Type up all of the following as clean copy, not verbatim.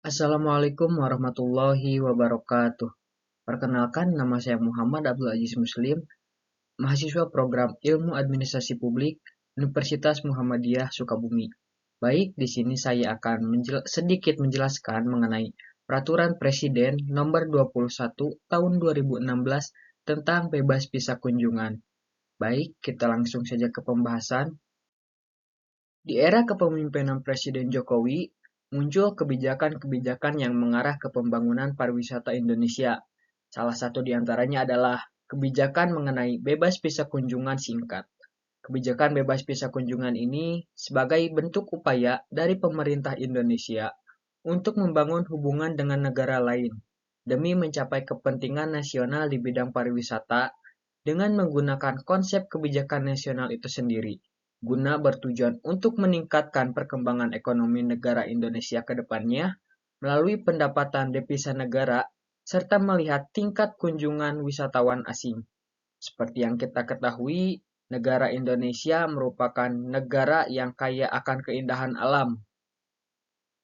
Assalamualaikum warahmatullahi wabarakatuh. Perkenalkan, nama saya Muhammad Abdul Aziz Muslim, mahasiswa program Ilmu Administrasi Publik Universitas Muhammadiyah Sukabumi. Baik, di sini saya akan sedikit menjelaskan mengenai Peraturan Presiden Nomor 21 Tahun 2016 tentang bebas visa kunjungan. Baik, kita langsung saja ke pembahasan. Di era kepemimpinan Presiden Jokowi, muncul kebijakan-kebijakan yang mengarah ke pembangunan pariwisata Indonesia. Salah satu di antaranya adalah kebijakan mengenai bebas visa kunjungan singkat. Kebijakan bebas visa kunjungan ini sebagai bentuk upaya dari pemerintah Indonesia untuk membangun hubungan dengan negara lain demi mencapai kepentingan nasional di bidang pariwisata dengan menggunakan konsep kebijakan nasional itu sendiri, guna bertujuan untuk meningkatkan perkembangan ekonomi negara Indonesia ke depannya melalui pendapatan devisa negara serta melihat tingkat kunjungan wisatawan asing. Seperti yang kita ketahui, negara Indonesia merupakan negara yang kaya akan keindahan alam.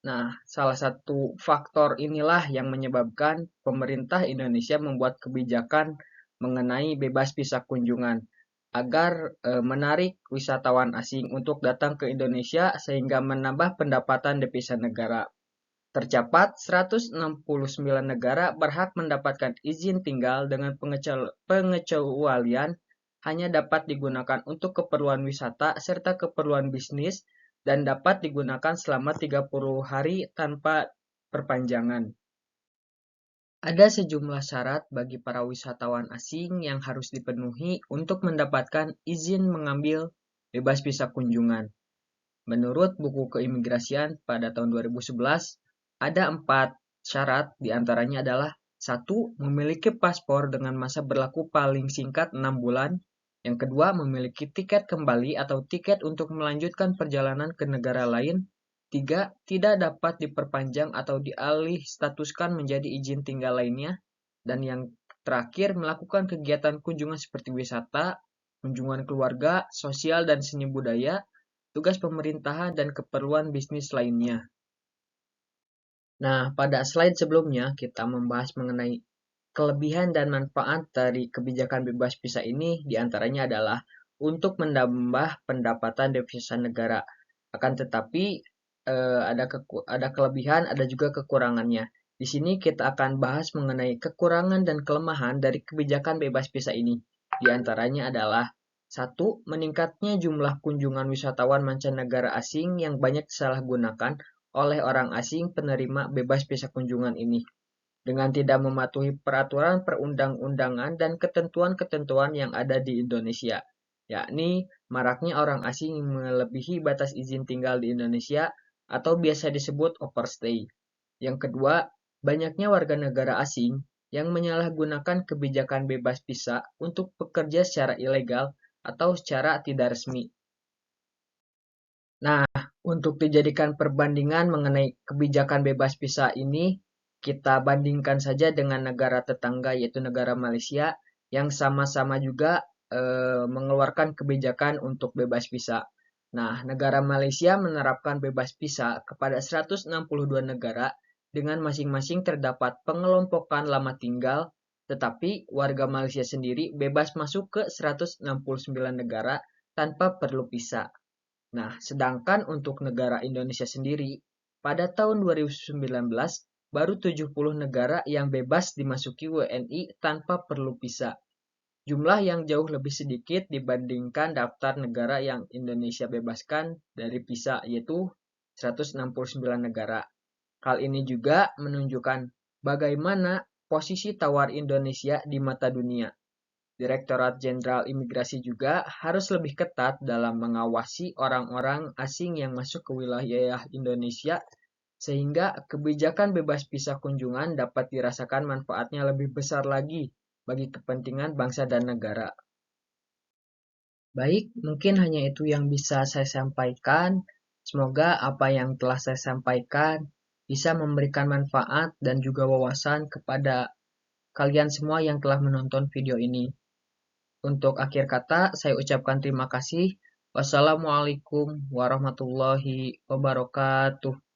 Nah, salah satu faktor inilah yang menyebabkan pemerintah Indonesia membuat kebijakan mengenai bebas visa kunjungan agar menarik wisatawan asing untuk datang ke Indonesia sehingga menambah pendapatan devisa negara. Tercatat 169 negara berhak mendapatkan izin tinggal dengan pengecualian hanya dapat digunakan untuk keperluan wisata serta keperluan bisnis dan dapat digunakan selama 30 hari tanpa perpanjangan. Ada sejumlah syarat bagi para wisatawan asing yang harus dipenuhi untuk mendapatkan izin mengambil bebas visa kunjungan. Menurut buku keimigrasian pada tahun 2011, ada 4 syarat, diantaranya adalah 1. Memiliki paspor dengan masa berlaku paling singkat 6 bulan. Yang kedua, memiliki tiket kembali atau tiket untuk melanjutkan perjalanan ke negara lain. 3. Tidak dapat diperpanjang atau dialih statuskan menjadi izin tinggal lainnya. Dan yang terakhir, melakukan kegiatan kunjungan seperti wisata, kunjungan keluarga, sosial dan seni budaya, tugas pemerintahan dan keperluan bisnis lainnya. Nah, pada slide sebelumnya kita membahas mengenai kelebihan dan manfaat dari kebijakan bebas visa ini diantaranya adalah untuk menambah pendapatan devisa negara. Akan tetapi ada kelebihan, ada juga kekurangannya. Di sini kita akan bahas mengenai kekurangan dan kelemahan dari kebijakan bebas visa ini. Di antaranya adalah 1. Meningkatnya jumlah kunjungan wisatawan mancanegara asing yang banyak disalahgunakan oleh orang asing penerima bebas visa kunjungan ini dengan tidak mematuhi peraturan perundang-undangan dan ketentuan-ketentuan yang ada di Indonesia, yakni maraknya orang asing yang melebihi batas izin tinggal di Indonesia atau biasa disebut overstay. Yang kedua, banyaknya warga negara asing yang menyalahgunakan kebijakan bebas visa untuk bekerja secara ilegal atau secara tidak resmi. Nah, untuk dijadikan perbandingan mengenai kebijakan bebas visa ini, kita bandingkan saja dengan negara tetangga yaitu negara Malaysia yang sama-sama juga mengeluarkan kebijakan untuk bebas visa. Nah, negara Malaysia menerapkan bebas visa kepada 162 negara dengan masing-masing terdapat pengelompokan lama tinggal, tetapi warga Malaysia sendiri bebas masuk ke 169 negara tanpa perlu visa. Nah, sedangkan untuk negara Indonesia sendiri, pada tahun 2019 baru 70 negara yang bebas dimasuki WNI tanpa perlu visa. Jumlah yang jauh lebih sedikit dibandingkan daftar negara yang Indonesia bebaskan dari visa, yaitu 169 negara. Hal ini juga menunjukkan bagaimana posisi tawar Indonesia di mata dunia. Direktorat Jenderal Imigrasi juga harus lebih ketat dalam mengawasi orang-orang asing yang masuk ke wilayah Indonesia sehingga kebijakan bebas visa kunjungan dapat dirasakan manfaatnya lebih besar lagi bagi kepentingan bangsa dan negara. Baik, mungkin hanya itu yang bisa saya sampaikan. Semoga apa yang telah saya sampaikan bisa memberikan manfaat dan juga wawasan kepada kalian semua yang telah menonton video ini. Untuk akhir kata, saya ucapkan terima kasih. Wassalamualaikum warahmatullahi wabarakatuh.